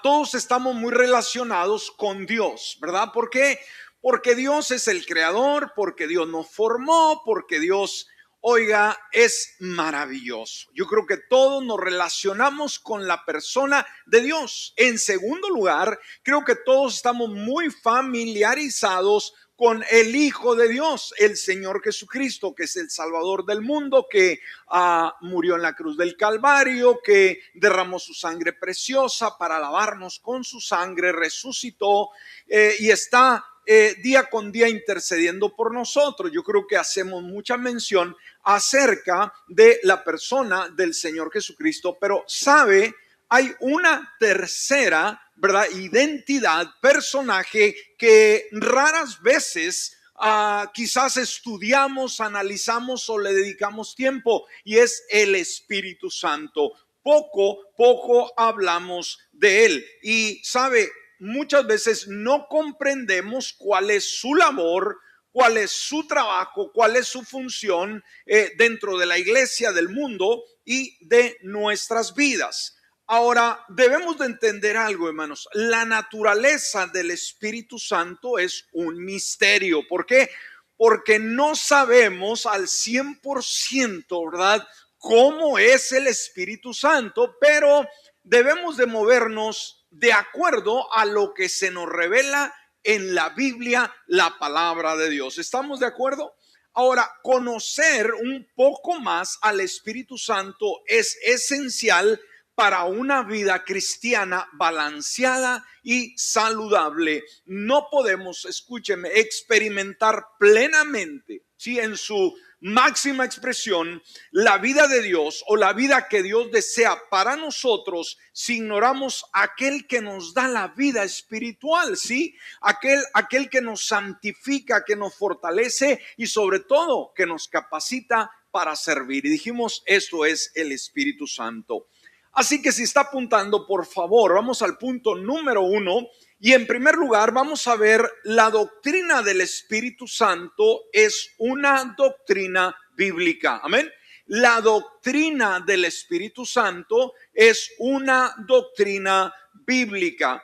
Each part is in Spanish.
todos estamos muy relacionados con Dios, ¿verdad? ¿Por qué? Porque Dios es el creador, porque Dios nos formó, porque Dios, oiga, es maravilloso. Yo creo que todos nos relacionamos con la persona de Dios. En segundo lugar, creo que todos estamos muy familiarizados con el Hijo de Dios, el Señor Jesucristo, que es el Salvador del mundo, que murió en la cruz del Calvario, que derramó su sangre preciosa para lavarnos con su sangre, resucitó y está día con día intercediendo por nosotros. Yo creo que hacemos mucha mención acerca de la persona del Señor Jesucristo, pero sabe, hay una tercera, ¿verdad?, identidad, personaje que raras veces quizás estudiamos, analizamos o le dedicamos tiempo, y es el Espíritu Santo. Poco hablamos de él. Y sabe, muchas veces no comprendemos cuál es su labor, cuál es su trabajo, cuál es su función dentro de la iglesia, del mundo y de nuestras vidas. Ahora, debemos de entender algo, hermanos. La naturaleza del Espíritu Santo es un misterio. ¿Por qué? Porque no sabemos al 100%, ¿verdad?, cómo es el Espíritu Santo, pero debemos de movernos de acuerdo a lo que se nos revela en la Biblia, la palabra de Dios. ¿Estamos de acuerdo? Ahora, conocer un poco más al Espíritu Santo es esencial para una vida cristiana balanceada y saludable. No podemos, escúcheme, experimentar plenamente, ¿sí?, en su máxima expresión, la vida de Dios o la vida que Dios desea para nosotros si ignoramos aquel que nos da la vida espiritual, ¿sí? Aquel que nos santifica, que nos fortalece y sobre todo que nos capacita para servir. Y dijimos, esto es el Espíritu Santo. Así que si está apuntando, por favor, vamos al punto número 1. Y en primer lugar vamos a ver la doctrina del Espíritu Santo es una doctrina bíblica. Amén. La doctrina del Espíritu Santo es una doctrina bíblica.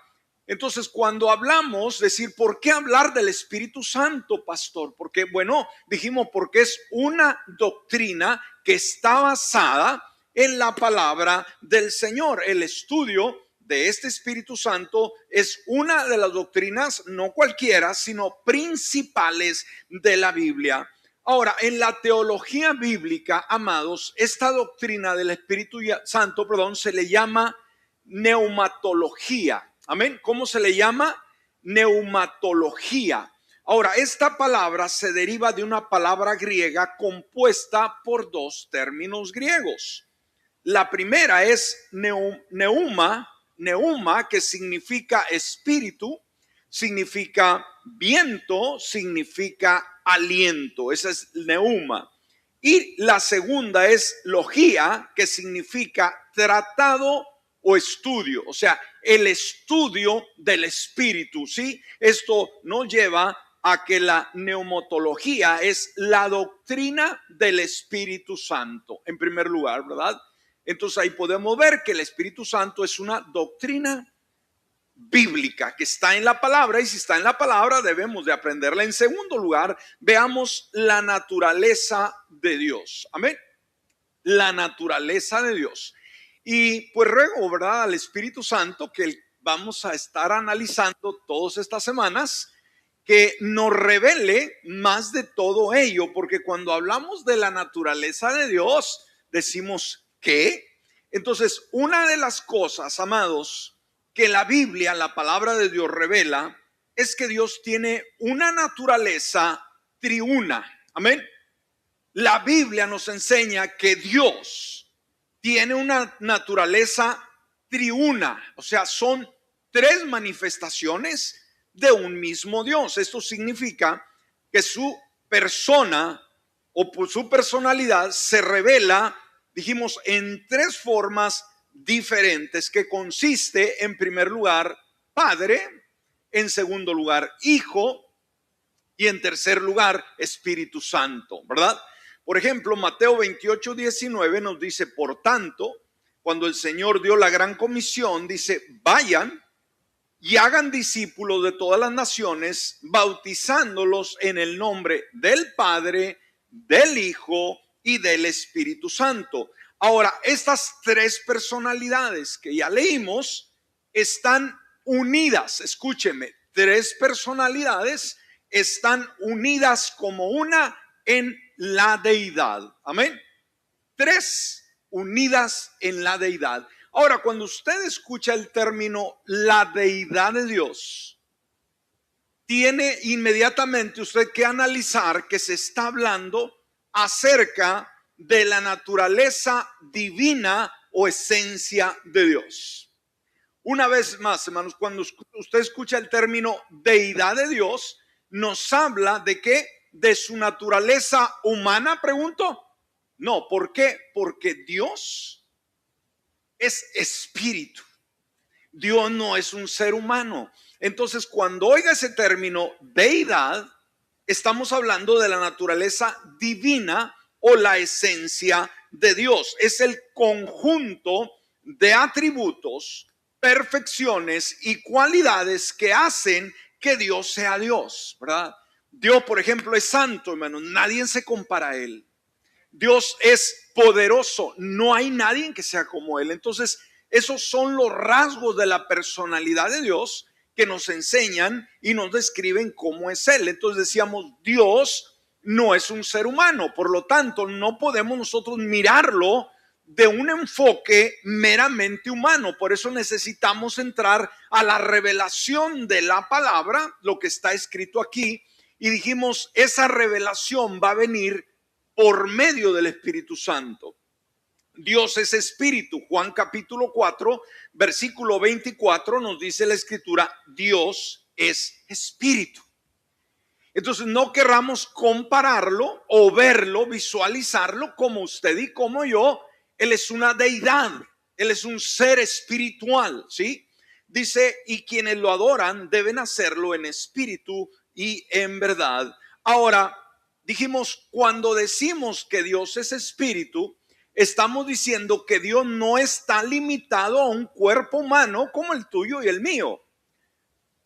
Entonces, cuando hablamos, decir, ¿por qué hablar del Espíritu Santo, pastor? Porque, bueno, dijimos, porque es una doctrina que está basada en la palabra del Señor. El estudio de este Espíritu Santo es una de las doctrinas, no cualquiera, sino principales de la Biblia. Ahora, en la teología bíblica, amados, esta doctrina del Espíritu Santo, se le llama neumatología. Amén. ¿Cómo se le llama? Neumatología. Ahora, esta palabra se deriva de una palabra griega compuesta por dos términos griegos. La primera es neuma, que significa espíritu, significa viento, significa aliento. Esa es neuma. Y la segunda es logía, que significa tratado o estudio, o sea, el estudio del espíritu, ¿sí? Esto nos lleva a que la neumatología es la doctrina del Espíritu Santo, en primer lugar, ¿verdad? Entonces ahí podemos ver que el Espíritu Santo es una doctrina bíblica que está en la palabra, y si está en la palabra debemos de aprenderla. En segundo lugar, veamos la naturaleza de Dios. Amén. La naturaleza de Dios. Y pues ruego, ¿verdad?, al Espíritu Santo, que vamos a estar analizando todas estas semanas, que nos revele más de todo ello, porque cuando hablamos de la naturaleza de Dios, decimos, ¿qué? Entonces, una de las cosas, amados, que la Biblia, la palabra de Dios revela, es que Dios tiene una naturaleza triuna. Amén. La Biblia nos enseña que Dios tiene una naturaleza triuna, o sea, son tres manifestaciones de un mismo Dios. Esto significa que su persona o por su personalidad se revela, dijimos, en tres formas diferentes, que consiste en primer lugar Padre, en segundo lugar Hijo y en tercer lugar Espíritu Santo, ¿verdad? Por ejemplo, Mateo 28:19 nos dice, por tanto, cuando el Señor dio la gran comisión, dice, vayan y hagan discípulos de todas las naciones, bautizándolos en el nombre del Padre, del Hijo y del Espíritu Santo. Ahora, estas tres personalidades que ya leímos están unidas. Escúcheme, tres personalidades están unidas como una en la deidad. Amén. Tres unidas en la deidad. Ahora, cuando usted escucha el término la deidad de Dios, tiene inmediatamente usted que analizar que se está hablando acerca de la naturaleza divina o esencia de Dios. Una vez más, hermanos, cuando usted escucha el término deidad de Dios, nos habla de qué, de su naturaleza humana, pregunto. No, ¿por qué? Porque Dios es espíritu. Dios no es un ser humano. Entonces, cuando oiga ese término deidad, estamos hablando de la naturaleza divina o la esencia de Dios. Es el conjunto de atributos, perfecciones y cualidades que hacen que Dios sea Dios, ¿verdad? Dios, por ejemplo, es santo, hermano. Nadie se compara a Él. Dios es poderoso, no hay nadie que sea como Él. Entonces, esos son los rasgos de la personalidad de Dios que nos enseñan y nos describen cómo es Él. Entonces decíamos, Dios no es un ser humano, por lo tanto, no podemos nosotros mirarlo de un enfoque meramente humano. Por eso necesitamos entrar a la revelación de la palabra, lo que está escrito aquí, y dijimos, esa revelación va a venir por medio del Espíritu Santo. Dios es espíritu. Juan capítulo 4, versículo 24 nos dice la escritura, Dios es espíritu. Entonces no querramos compararlo o verlo, visualizarlo como usted y como yo. Él es una deidad, Él es un ser espiritual, ¿sí? Dice, y quienes lo adoran deben hacerlo en espíritu y en verdad. Ahora, dijimos, cuando decimos que Dios es espíritu, estamos diciendo que Dios no está limitado a un cuerpo humano como el tuyo y el mío,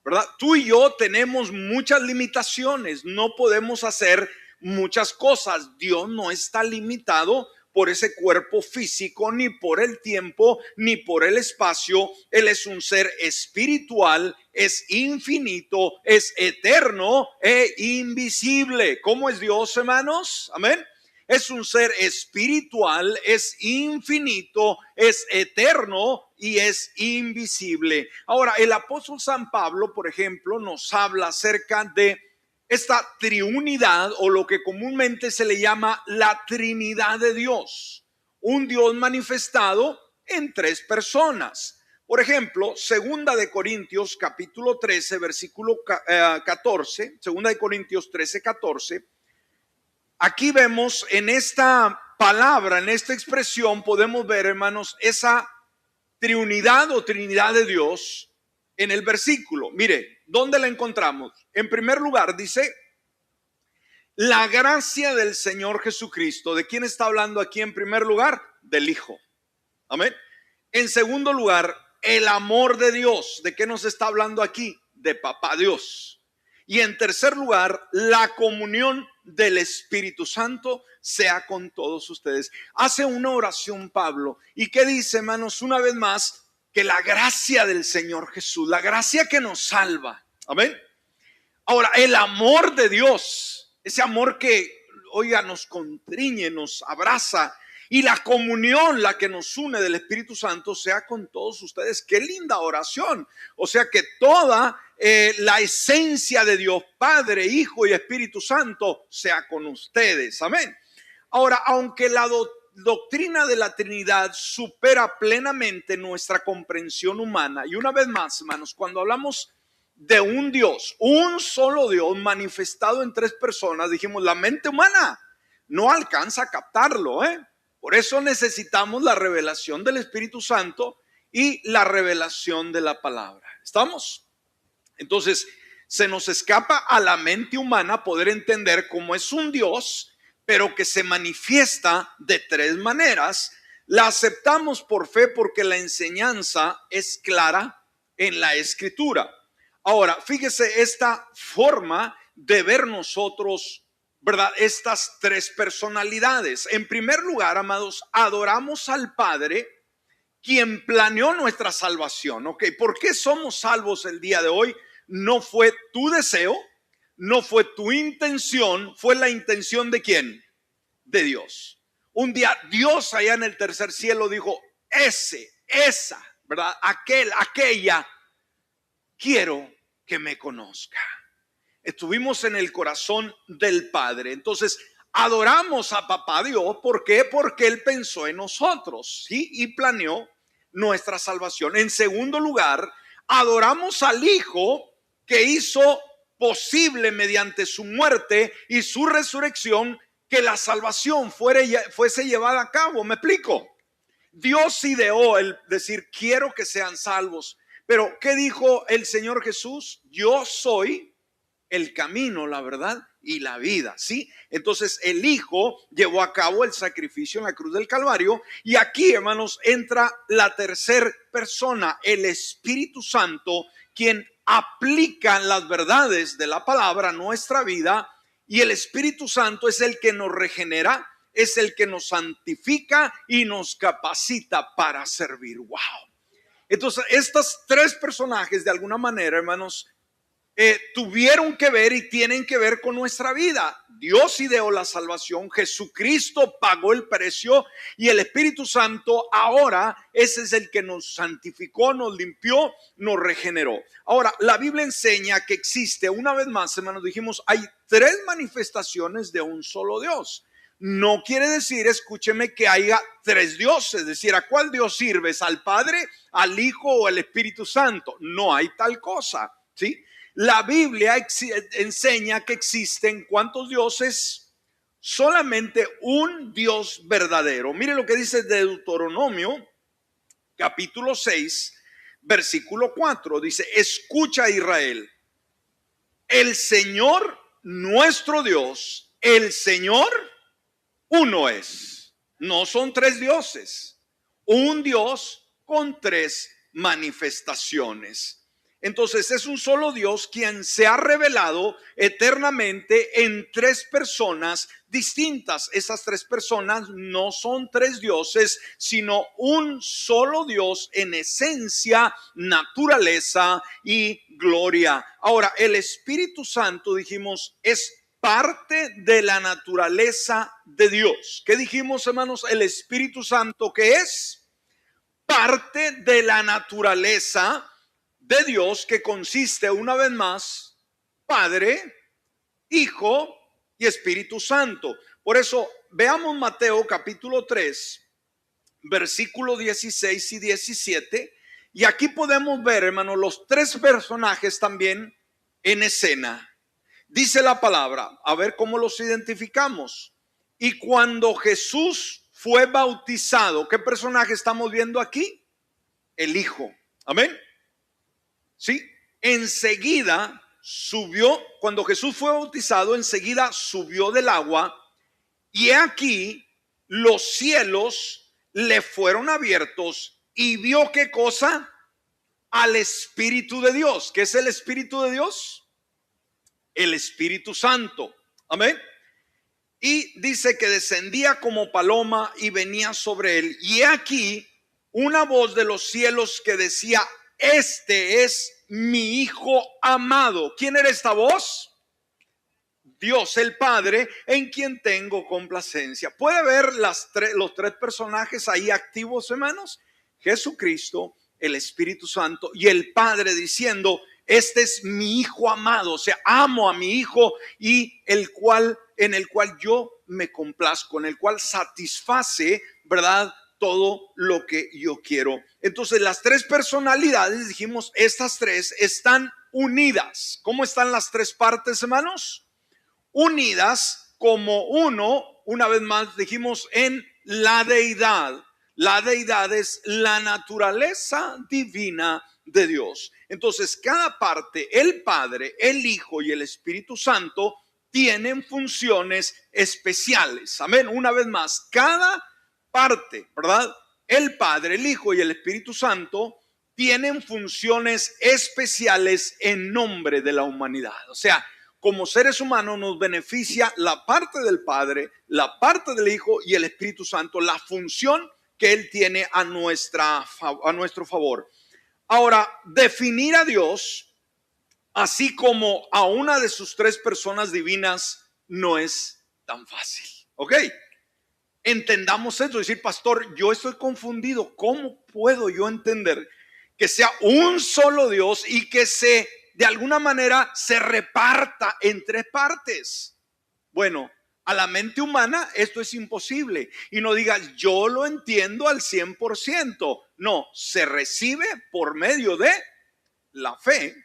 ¿verdad? Tú y yo tenemos muchas limitaciones, no podemos hacer muchas cosas. Dios no está limitado por ese cuerpo físico, ni por el tiempo, ni por el espacio. Él es un ser espiritual, es infinito, es eterno e invisible. ¿Cómo es Dios, hermanos? Amén. Es un ser espiritual, es infinito, es eterno y es invisible. Ahora, el apóstol San Pablo, por ejemplo, nos habla acerca de esta triunidad o lo que comúnmente se le llama la Trinidad de Dios. Un Dios manifestado en tres personas. Por ejemplo, segunda de Corintios capítulo 13, versículo 14, segunda de Corintios 13, 14. Aquí vemos en esta palabra, en esta expresión, podemos ver, hermanos, esa triunidad o Trinidad de Dios en el versículo. Mire, ¿dónde la encontramos? En primer lugar, dice, la gracia del Señor Jesucristo. ¿De quién está hablando aquí en primer lugar? Del Hijo. Amén. En segundo lugar, el amor de Dios. ¿De qué nos está hablando aquí? De Papá Dios. Y en tercer lugar, la comunión del Espíritu Santo sea con todos ustedes. Hace una oración Pablo. ¿Y qué dice, hermanos? Una vez más, que la gracia del Señor Jesús, la gracia que nos salva. Amén. Ahora, el amor de Dios, ese amor que, oiga, nos contriñe, nos abraza, y la comunión, la que nos une del Espíritu Santo, sea con todos ustedes. Qué linda oración. O sea que toda la esencia de Dios, Padre, Hijo y Espíritu Santo, sea con ustedes. Amén. Ahora, aunque la doctrina de la Trinidad supera plenamente nuestra comprensión humana, y una vez más, hermanos, cuando hablamos de un Dios, un solo Dios manifestado en tres personas, dijimos, la mente humana no alcanza a captarlo, Por eso necesitamos la revelación del Espíritu Santo y la revelación de la palabra. ¿Estamos? Entonces, se nos escapa a la mente humana poder entender cómo es un Dios, pero que se manifiesta de tres maneras. La aceptamos por fe porque la enseñanza es clara en la Escritura. Ahora, fíjese esta forma de ver nosotros, ¿verdad? Estas tres personalidades. En primer lugar, amados, adoramos al Padre, quien planeó nuestra salvación. ¿Ok? ¿Por qué somos salvos el día de hoy? No fue tu deseo, no fue tu intención, fue la intención ¿de quién? De Dios. Un día Dios allá en el tercer cielo dijo, esa, ¿verdad? Aquella, quiero que me conozca. Estuvimos en el corazón del Padre. Entonces, adoramos a Papá Dios. ¿Por qué? Porque Él pensó en nosotros, ¿sí? Y planeó nuestra salvación. En segundo lugar, adoramos al Hijo que hizo posible mediante su muerte y su resurrección que la salvación fuese llevada a cabo. ¿Me explico? Dios ideó el decir, quiero que sean salvos. Pero, ¿qué dijo el Señor Jesús? Yo soy el camino, la verdad y la vida, ¿sí? Entonces el Hijo llevó a cabo el sacrificio en la cruz del Calvario. Y aquí, hermanos, entra la tercera persona, el Espíritu Santo, quien aplica las verdades de la palabra a nuestra vida. Y el Espíritu Santo es el que nos regenera, es el que nos santifica y nos capacita para servir. ¡Wow! Entonces, estos tres personajes, de alguna manera, hermanos, tuvieron que ver y tienen que ver con nuestra vida. Dios ideó la salvación, Jesucristo pagó el precio y el Espíritu Santo ahora ese es el que nos santificó, nos limpió, nos regeneró. Ahora, la Biblia enseña que existe, una vez más, hermanos, dijimos, hay tres manifestaciones de un solo Dios. No quiere decir, escúcheme, que haya tres dioses, es decir, ¿a cuál Dios sirves? ¿Al Padre, al Hijo o al Espíritu Santo? No hay tal cosa, ¿sí? La Biblia enseña que existen ¿cuántos dioses? Solamente un Dios verdadero. Mire lo que dice Deuteronomio, capítulo 6, versículo 4. Dice, escucha Israel, el Señor nuestro Dios, el Señor uno es. No son tres dioses. Un Dios con tres manifestaciones. Entonces es un solo Dios quien se ha revelado eternamente en tres personas distintas. Esas tres personas no son tres dioses, sino un solo Dios en esencia, naturaleza y gloria. Ahora, el Espíritu Santo, dijimos, es parte de la naturaleza de Dios. ¿Qué dijimos, hermanos? El Espíritu Santo, ¿qué es? Parte de la naturaleza de Dios, que consiste una vez más Padre, Hijo y Espíritu Santo. Por eso veamos Mateo capítulo 3, versículos 16 y 17. Y aquí podemos ver, hermanos, los tres personajes también en escena. Dice la palabra, a ver cómo los identificamos. Y cuando Jesús fue bautizado, ¿qué personaje estamos viendo aquí? El Hijo. Amén. Sí, enseguida subió, cuando Jesús fue bautizado, enseguida subió del agua y aquí los cielos le fueron abiertos y vio ¿qué cosa? Al Espíritu de Dios. ¿Qué es el Espíritu de Dios? El Espíritu Santo. Amén. Y dice que descendía como paloma y venía sobre él. Y aquí una voz de los cielos que decía, este es mi Hijo amado. ¿Quién era esta voz? Dios el Padre, en quien tengo complacencia. ¿Puede ver los tres personajes ahí activos, hermanos? Jesucristo, el Espíritu Santo y el Padre diciendo, este es mi Hijo amado. O sea, amo a mi Hijo y en el cual yo me complazco, en el cual satisface, ¿verdad?, todo lo que yo quiero. Entonces las tres personalidades, dijimos, estas tres están unidas. ¿Cómo están las tres partes, hermanos? Unidas como uno, una vez más dijimos, en la deidad. La deidad es la naturaleza divina de Dios. Entonces cada parte, el Padre, el Hijo y el Espíritu Santo tienen funciones especiales. Amén. Una vez más, cada parte, ¿verdad? El Padre, el Hijo y el Espíritu Santo tienen funciones especiales en nombre de la humanidad. O sea, como seres humanos nos beneficia la parte del Padre, la parte del Hijo y el Espíritu Santo, la función que Él tiene a nuestro favor. Ahora, definir a Dios, así como a una de sus tres personas divinas, no es tan fácil. ¿Ok? Entendamos eso, decir, pastor, yo estoy confundido. ¿Cómo puedo yo entender que sea un solo Dios y que de alguna manera se reparta en tres partes? Bueno, a la mente humana esto es imposible. Y no digas, yo lo entiendo al 100%. No, se recibe por medio de la fe